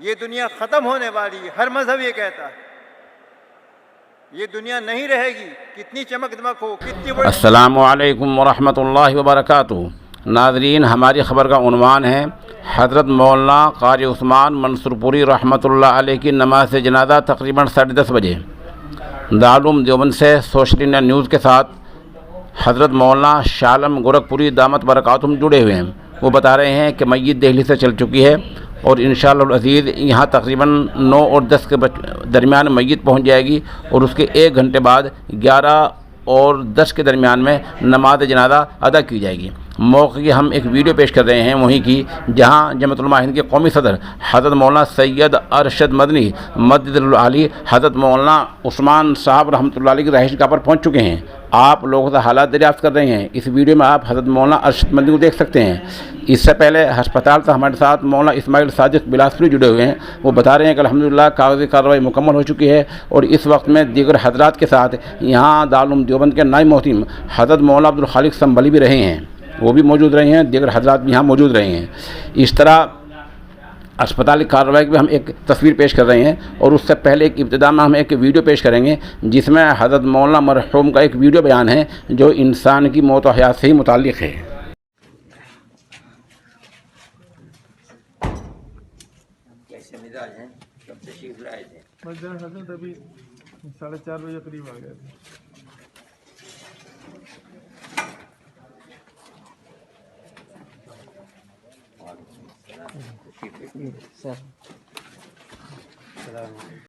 یہ دنیا ختم ہونے والی ہے، ہر مذہب یہ کہتا ہے یہ دنیا نہیں رہے گی، کتنی چمک دمک ہو، کتنی بڑی۔ السلام علیکم ورحمۃ اللہ وبرکاتہ۔ ناظرین، ہماری خبر کا عنوان ہے حضرت مولانا قاری عثمان منصور پوری رحمۃ اللہ علیہ کی نماز جنازہ تقریباً 10:30 بجے۔ دارالعلوم دیوبند سے سوشل انڈیا نیوز کے ساتھ حضرت مولانا شاہ عالم گورکھپوری دامت برکاتہم جڑے ہوئے ہیں۔ وہ بتا رہے ہیں کہ میت دہلی سے چل چکی ہے اور انشاءاللہ العزیز یہاں تقریباً 9 اور 10 کے درمیان میت پہنچ جائے گی اور اس کے 1 گھنٹے بعد 11 اور 10 کے درمیان میں نماز جنازہ ادا کی جائے گی۔ موقع کی ہم ایک ویڈیو پیش کر رہے ہیں وہیں کی، جہاں جمعیت علماء ہند کے قومی صدر حضرت مولانا سید ارشد مدنی مدد العالی حضرت مولانا عثمان صاحب رحمۃ اللہ علیہ کی رہائش گاہ پر پہنچ چکے ہیں۔ آپ لوگوں سے حالات دریافت کر رہے ہیں۔ اس ویڈیو میں آپ حضرت مولانا ارشد مدنی کو دیکھ سکتے ہیں۔ اس سے پہلے ہسپتال سے ہمارے ساتھ مولانا اسماعیل صادق بلاسپوری جڑے ہوئے ہیں۔ وہ بتا رہے ہیں کہ الحمدللہ کاغذی کارروائی مکمل ہو چکی ہے اور اس وقت میں دیگر حضرات کے ساتھ یہاں دارالعلوم دیوبند کے نائب محتم حضرت مولانا عبدالخالق سنبھلی بھی رہے ہیں، وہ بھی موجود رہے ہیں، دیگر حضرات بھی یہاں موجود رہے ہیں۔ اس طرح اسپتال کی کارروائی کی بھی ہم ایک تصویر پیش کر رہے ہیں اور اس سے پہلے ایک ابتدا میں ہم ایک ویڈیو پیش کریں گے جس میں حضرت مولانا مرحوم کا ایک ویڈیو بیان ہے جو انسان کی موت و حیات سے ہی متعلق ہے۔ کیسے مزاج ہیں؟ کب تشریف لائے تھے؟ بس جان حضرت ابھی 4:30 بجے قریب آ گئے تھے۔ سر